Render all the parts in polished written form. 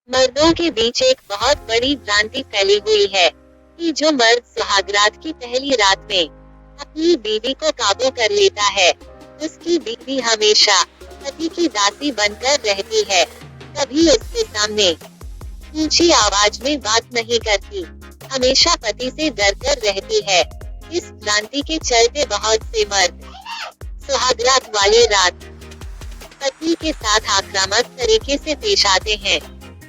मर्दों के बीच एक बहुत बड़ी भ्रांति फैली हुई है कि जो मर्द सुहागरात की पहली रात में अपनी बीवी को काबू कर लेता है, उसकी बीवी हमेशा पति की दासी बनकर रहती है, कभी उसके सामने ऊंची आवाज में बात नहीं करती, हमेशा पति से डरकर रहती है। इस भ्रांति के चलते बहुत से मर्द सुहागरात वाली रात पत्नी के साथ आक्रामक तरीके से पेश आते हैं,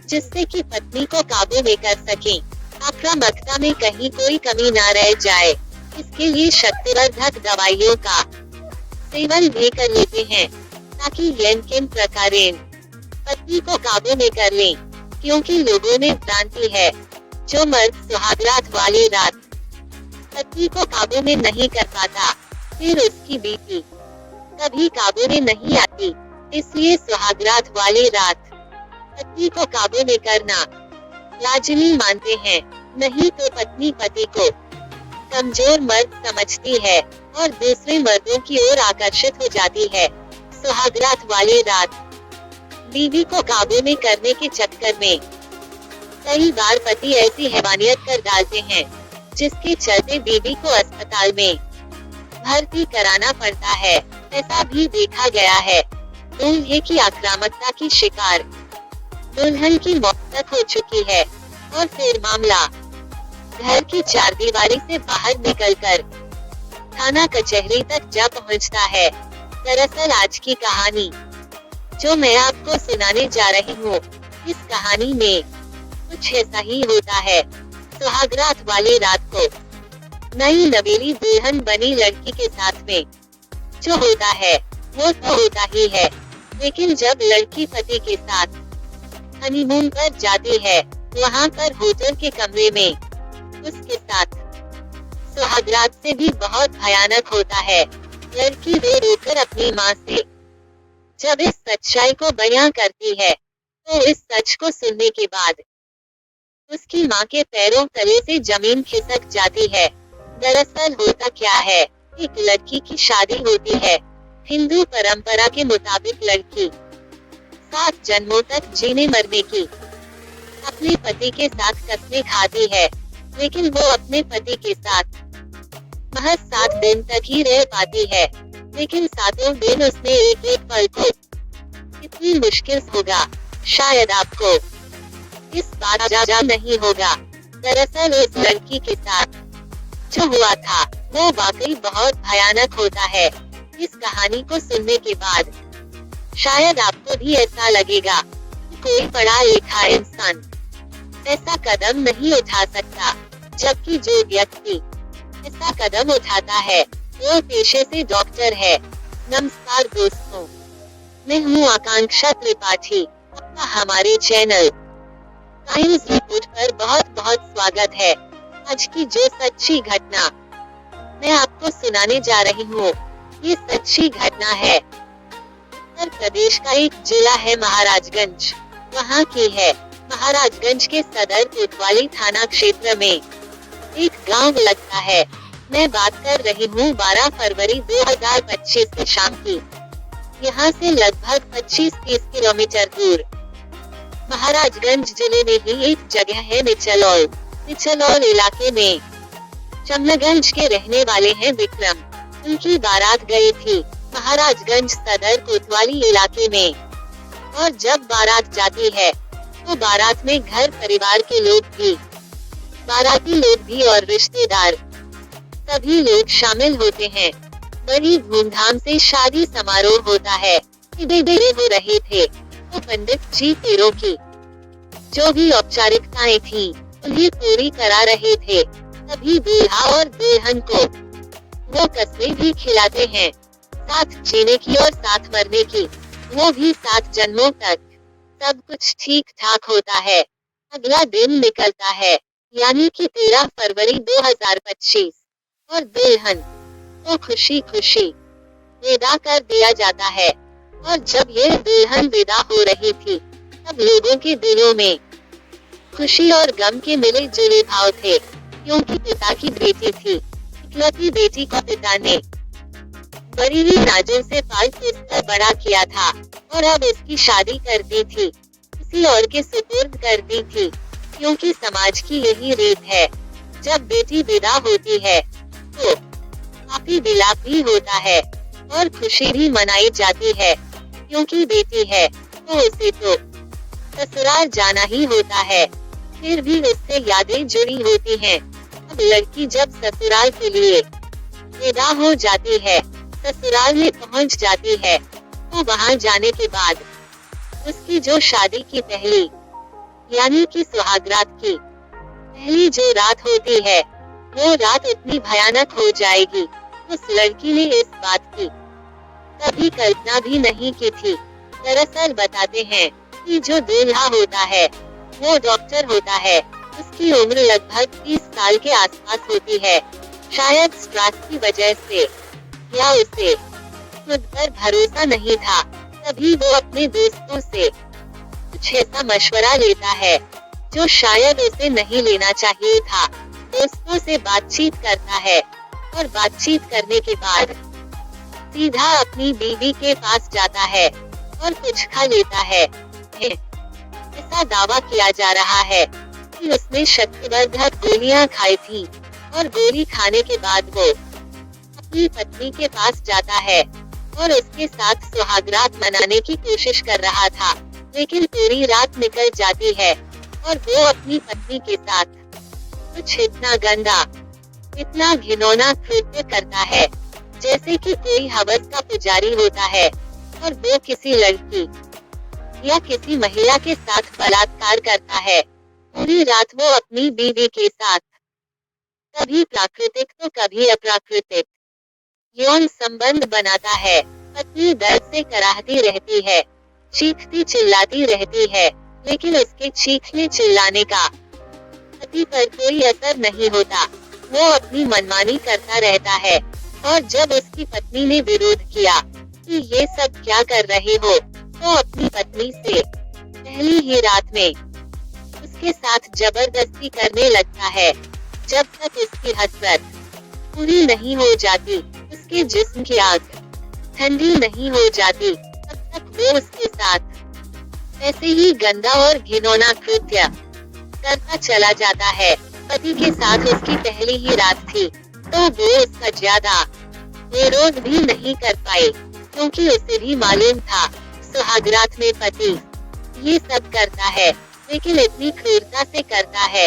जिससे कि पत्नी को काबू में कर सकें। आक्रामकता में कहीं कोई कमी न रह जाए, इसके लिए शक्तिवर्धक दवाइयों का सेवन भी कर लेते हैं, ताकि किन प्रकारेण पत्नी को काबू में कर लें। क्योंकि लोगों में भ्रांति है, जो मर्द सुहागरात वाली रात पत्नी को काबू में नहीं कर पाता, फिर उसकी बीवी कभी काबू में नहीं आती। इसलिए सुहागरात वाली रात पत्नी को काबू में करना लाजमी मानते हैं, नहीं तो पत्नी पति को कमजोर मर्द समझती है और दूसरे मर्दों की ओर आकर्षित हो जाती है। सुहागरात वाली रात बीवी को काबू में करने के चक्कर में कई बार पति ऐसी हैवानियत कर डालते हैं, जिसके चलते बीवी को अस्पताल में भर्ती कराना पड़ता है। ऐसा भी देखा गया है। दूल्हे की आक्रामकता की शिकार दुल्हन की मौत तक हो चुकी है और फिर मामला घर की चारदीवारी से बाहर निकलकर थाना कचहरी तक जा पहुंचता है। दरअसल आज की कहानी जो मैं आपको सुनाने जा रही हूँ, इस कहानी में कुछ ऐसा ही होता है। सुहागरात वाली रात को नई नवेली दुल्हन बनी लड़की के साथ में जो होता है वो तो होता ही है, लेकिन जब लड़की पति के साथ हनीमून पर जाती है, वहाँ पर होटल के कमरे में उसके साथ सुहागरात से भी बहुत भयानक होता है। लड़की रो रोकर अपनी माँ से जब इस सच्चाई को बयां करती है, तो इस सच को सुनने के बाद उसकी माँ के पैरों तले से जमीन खिसक जाती है। दरअसल होता क्या है, एक लड़की की शादी होती है। हिंदू परंपरा के मुताबिक लड़की 7 जन्मों तक जीने मरने की अपने पति के साथ कसमें खाती है, लेकिन वो अपने पति के साथ महज 7 दिन तक ही रह पाती है। लेकिन 7 दिन उसने एक एक पल को कितनी मुश्किल होगा, शायद आपको इस बात जा नहीं होगा। दरअसल उस लड़की के साथ जो हुआ था वो वाकई बहुत भयानक होता है। इस कहानी को सुनने के बाद शायद आपको भी ऐसा लगेगा कि कोई पढ़ा लिखा इंसान ऐसा कदम नहीं उठा सकता, जबकि जो व्यक्ति ऐसा कदम उठाता है वो पेशे से डॉक्टर है। नमस्कार दोस्तों, मैं हूँ आकांक्षा त्रिपाठी। आपका हमारे चैनल टाइम्स रिपोर्ट पर बहुत बहुत स्वागत है। आज की जो सच्ची घटना मैं आपको सुनाने जा रही हूँ, ये सच्ची घटना है उत्तर प्रदेश का एक जिला है महाराजगंज, वहाँ की है। महाराजगंज के सदर कोतवाली थाना क्षेत्र में एक गांव लगता है। मैं बात कर रही हूँ 12 फरवरी 2025 की शाम की। यहाँ से लगभग 25-30 किलोमीटर दूर महाराजगंज जिले में ही एक जगह है निचलौल। निचलौल इलाके में चमनगंज के रहने वाले हैं विक्रम। उनकी बारात गई थी महाराजगंज सदर कोतवाली इलाके में, और जब बारात जाती है तो बारात में घर परिवार के लोग भी, बाराती लोग भी और रिश्तेदार सभी लोग शामिल होते हैं। बड़ी धूमधाम से शादी समारोह होता है। देरे हो रहे थे तो पंडित जी तेरों की जो भी औपचारिकताएं थी उन्हें पूरी करा रहे थे। तभी दूल्हा और दुल्हन को वो कस्में भी खिलाते हैं, साथ जीने की और साथ मरने की, वो भी 7 जन्मों तक। सब कुछ ठीक ठाक होता है। अगला दिन निकलता है, यानी कि 13 फरवरी 2025, और दुल्हन को खुशी खुशी विदा कर दिया जाता है। और जब ये दुल्हन विदा हो रही थी, तब लोगों के दिलों में खुशी और गम के मिले जुले भाव थे, क्योंकि पिता की बेटी थी। इकलौती बेटी को पिता ने बड़ी ही नाजों से पाल पोस कर बड़ा किया था और अब इसकी शादी कर दी थी। किसी और के सुपुर्द कर दी थी, क्योंकि समाज की यही रीत है। जब बेटी विदा होती है तो काफी विलाप भी होता है और खुशी भी मनाई जाती है, क्योंकि बेटी है तो उसे तो ससुराल जाना ही होता है। फिर भी उससे यादें जुड़ी होती हैं। अब लड़की जब ससुराल के लिए विदा हो जाती है, ससुराल में पहुंच जाती है, तो वहां जाने के बाद उसकी जो शादी की पहली यानी कि सुहागरात की पहली जो रात होती है, वो रात इतनी भयानक हो जाएगी, उस लड़की ने इस बात की कभी कल्पना भी नहीं की थी। दरअसल बताते हैं कि जो दूल्हा होता है वो डॉक्टर होता है। उसकी उम्र लगभग 30 साल के आसपास होती है। शायद स्ट्रेस की वजह से या उसे खुद पर भरोसा नहीं था, तभी वो अपने दोस्तों से कुछ ऐसा मशवरा लेता है जो शायद उसे नहीं लेना चाहिए था। दोस्तों से बातचीत करता है और बातचीत करने के बाद सीधा अपनी बीवी के पास जाता है और कुछ खा लेता है। ऐसा दावा किया जा रहा है कि उसने शक्तिवर्धक गोलियां खाई थी और गोली खाने के बाद वो अपनी पत्नी के पास जाता है और उसके साथ सुहागरात मनाने की कोशिश कर रहा था, लेकिन पूरी रात निकल जाती है और वो अपनी पत्नी के साथ कुछ इतना गंदा, इतना घिनौना कृत्य करता है जैसे कि कोई हवस का पुजारी होता है और वो किसी लड़की या किसी महिला के साथ बलात्कार करता है। पूरी रात वो अपनी बीवी के साथ कभी प्राकृतिक तो कभी अप्राकृतिक यौन संबंध बनाता है। पत्नी दर्द से कराहती रहती है, चीखती चिल्लाती रहती है, लेकिन उसके चीखने चिल्लाने का पति पर कोई असर नहीं होता। वो अपनी मनमानी करता रहता है और जब उसकी पत्नी ने विरोध किया कि ये सब क्या कर रहे हो, तो अपनी पत्नी से पहली ही रात में उसके साथ जबरदस्ती करने लगता है। जब तक उसकी हसरत पूरी नहीं हो जाती, उसके जिस्म की आग ठंडी नहीं हो जाती, तब तक वो उसके साथ ऐसे ही गंदा और घिनौना कृत्य करता चला जाता है। पति के साथ उसकी पहली ही रात थी, तो वो उसका ज्यादा विरोध भी नहीं कर पाए, क्योंकि उसे भी मालूम था सुहागरात में पति ये सब करता है, लेकिन इतनी क्रूरता से करता है।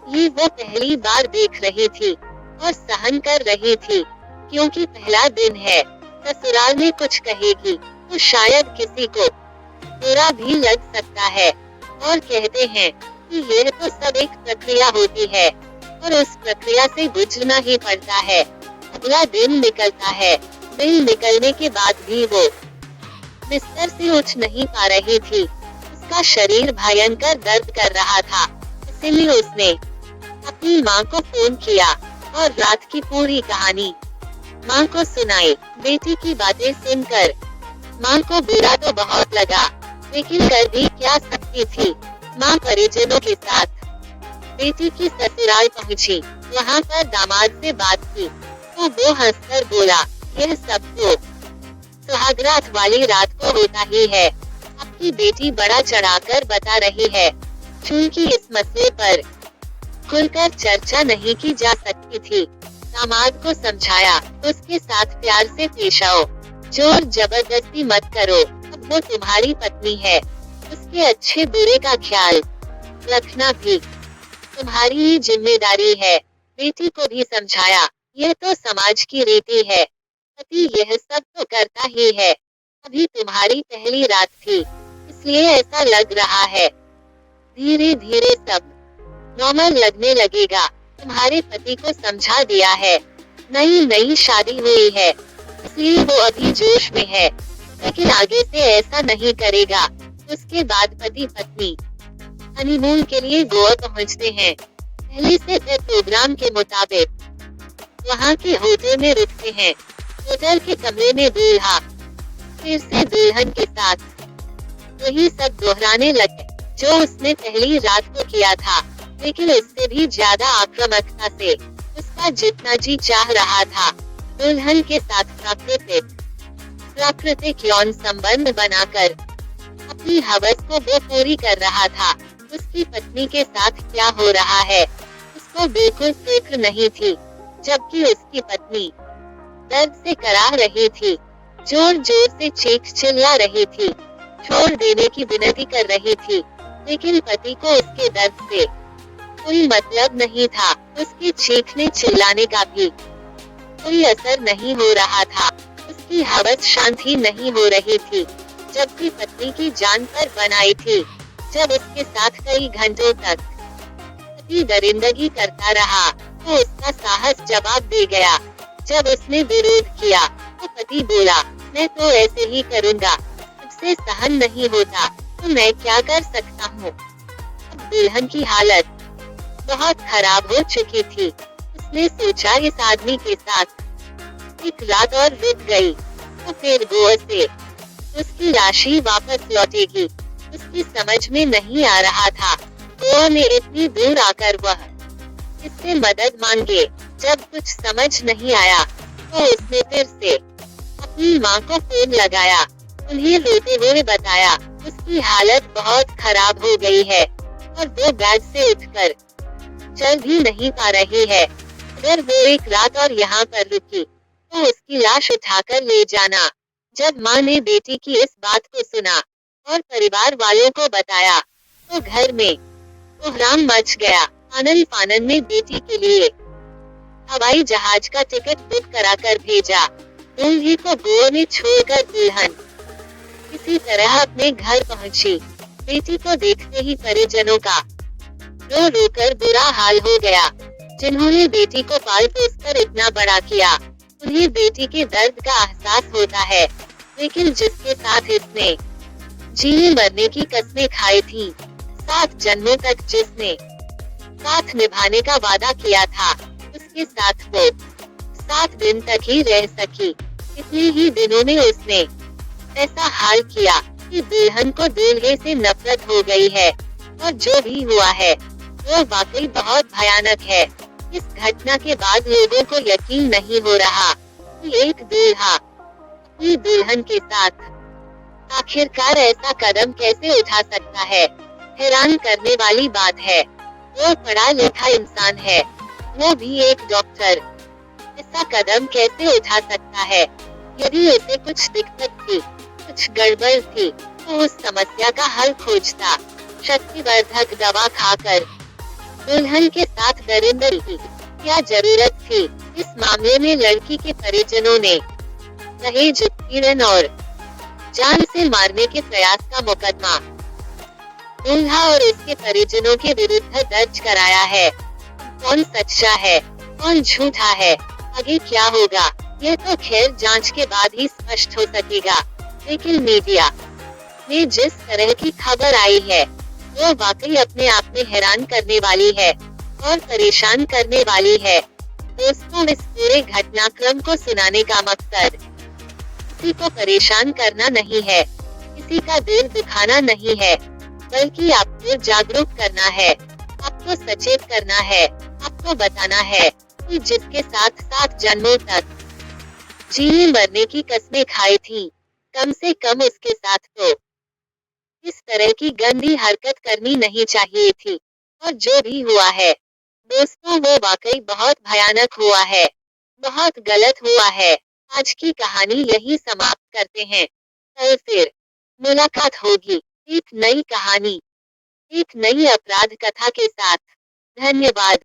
ये वो पहली बार देख रही थी और सहन कर रही थी, क्योंकि पहला दिन है। ससुराल में कुछ कहेगी तो शायद किसी को बुरा भी लग सकता है, और कहते हैं कि यह तो सब एक प्रक्रिया होती है और उस प्रक्रिया से गुजरना ही पड़ता है। अगला दिन निकलता है। दिन निकलने के बाद भी वो बिस्तर से उठ नहीं पा रही थी। उसका शरीर भयंकर दर्द कर रहा था, इसलिए उसने अपनी माँ को फोन किया और रात की पूरी कहानी माँ को सुनाई। बेटी की बातें सुनकर माँ को बुरा तो बहुत लगा, लेकिन कर भी क्या सकती थी। माँ परिजनों के साथ बेटी की ससुराल पहुँची। वहाँ पर दामाद से बात की तो वो हंसकर बोला, यह सब तो सुहागरात वाली रात को होता ही है। आपकी बेटी बड़ा चढ़ाकर बता रही है, चूंकि इस मसले पर खुलकर चर्चा नहीं की जा सकती थी। दामाद को समझाया, उसके साथ प्यार से पेश आओ, जोर जबरदस्ती मत करो। अब वो तुम्हारी पत्नी है, उसके अच्छे बुरे का ख्याल रखना भी तुम्हारी ही जिम्मेदारी है। बेटी को भी समझाया, यह तो समाज की रीति है, पति यह सब तो करता ही है। अभी तुम्हारी पहली रात थी, इसलिए ऐसा लग रहा है, धीरे धीरे सब नॉर्मल लगने लगेगा। तुम्हारे पति को समझा दिया है, नई नई शादी हुई है, इसलिए वो अभी जोश में है, लेकिन आगे से ऐसा नहीं करेगा। उसके बाद पति पत्नी हनीमून के लिए गोवा पहुंचते हैं। पहले से तय प्रोग्राम के मुताबिक वहाँ के होटल में रुकते हैं। होटल के कमरे में दूल्हा फिर से दुल्हन के साथ वही सब दोहराने लगे जो उसने पहली रात को किया था, लेकिन इससे भी ज्यादा आक्रामकता से। उसका जितना जी चाह रहा था दुल्हन के साथ प्राकृतिक यौन संबंध बनाकर अपनी हवस को वो पूरी कर रहा था। उसकी पत्नी के साथ क्या हो रहा है उसको बिल्कुल फिक्र नहीं थी, जबकि उसकी पत्नी दर्द से कराह रही थी, जोर जोर से चीख चिल्ला रही थी, छोड़ देने की विनती कर रही थी। लेकिन पति को उसके दर्द से कोई मतलब नहीं था, उसके चीखने चिल्लाने का भी कोई असर नहीं हो रहा था। उसकी हवस शांत ही नहीं हो रही थी, जबकि पत्नी की जान पर बनाई थी। जब उसके साथ कई घंटों तक पति दरिंदगी करता रहा, तो उसका साहस जवाब दे गया। जब उसने विरोध किया, तो पति बोला, मैं तो ऐसे ही करूँगा, मुझसे सहन नहीं होता, तो मैं क्या कर सकता हूँ। अब दुल्हन की हालत बहुत खराब हो चुकी थी। उसने सोचा इस आदमी के साथ एक रात और रुक गई, तो फिर गोवा से उसकी राशि वापस लौटेगी। उसकी समझ में नहीं आ रहा था गोवा में इतनी दूर आकर वह इससे मदद मांगे। जब कुछ समझ नहीं आया, तो उसने फिर से अपनी माँ को फोन लगाया, उन्हें रोते हुए बताया उसकी हालत बहुत खराब हो गई है और वो बेड से उठकर चल भी नहीं पा रही है। अगर वो एक रात और यहाँ पर रुकी, तो उसकी लाश उठाकर ले जाना। जब माँ ने बेटी की इस बात को सुना और परिवार वालों को बताया, तो घर में कोहराम मच गया। आनन फानन में बेटी के लिए हवाई जहाज का टिकट बुक कराकर भेजा। दूल्हे को गोवा में छोड़कर दुल्हन किसी तरह अपने घर पहुंची। बेटी को देखते ही परिजनों का रो रो कर बुरा हाल हो गया। जिन्होंने बेटी को पाल पोस कर इतना बड़ा किया, उन्हें बेटी के दर्द का एहसास होता है। लेकिन जिसके साथ इसने जीने मरने की कस्में खाई थी, 7 जन्मों तक जिसने साथ निभाने का वादा किया था, उसके साथ वो 7 दिन तक ही रह सकी। इतने ही दिनों में उसने ऐसा हाल किया कि दुल्हन को दूल्हे से नफरत हो गई है। और जो भी हुआ है, वो वाकई बहुत भयानक है। इस घटना के बाद लोगों को यकीन नहीं हो रहा कि एक दूल्हा अपनी दुल्हन के साथ आखिरकार ऐसा कदम कैसे उठा सकता है। हैरान करने वाली बात है, वो पढ़ा लिखा इंसान है, वो भी एक डॉक्टर, ऐसा कदम कैसे उठा सकता है। यदि उसे कुछ दिक्कत थी, कुछ गड़बड़ थी, तो उस समस्या का हल खोजता। शक्तिवर्धक दवा खाकर दुल्हन के साथ दरिंदगी की क्या जरूरत थी। इस मामले में लड़की के परिजनों ने दहेज उत्पीड़न और जान से मारने के प्रयास का मुकदमा दूल्हा और उसके परिजनों के विरुद्ध दर्ज कराया है। कौन सच्चा है, कौन झूठा है, आगे क्या होगा, यह तो खैर जांच के बाद ही स्पष्ट हो सकेगा। लेकिन मीडिया में जिस तरह की खबर आई है, वो वाकई अपने आप में हैरान करने वाली है और परेशान करने वाली है। दोस्तों, इस पूरे घटनाक्रम को सुनाने का मकसद किसी को परेशान करना नहीं है, किसी का दिल दुखाना नहीं है, बल्कि आपको जागरूक करना है, आपको सचेत करना है, आपको बताना है कि जिसके साथ 7 जन्मों तक जीने मरने की कस्में खाई थी, कम से कम उसके साथ तो इस तरह की गंदी हरकत करनी नहीं चाहिए थी। और जो भी हुआ है दोस्तों, वो वाकई बहुत भयानक हुआ है, बहुत गलत हुआ है। आज की कहानी यही समाप्त करते हैं। कल फिर मुलाकात होगी एक नई कहानी, एक नई अपराध कथा के साथ। धन्यवाद।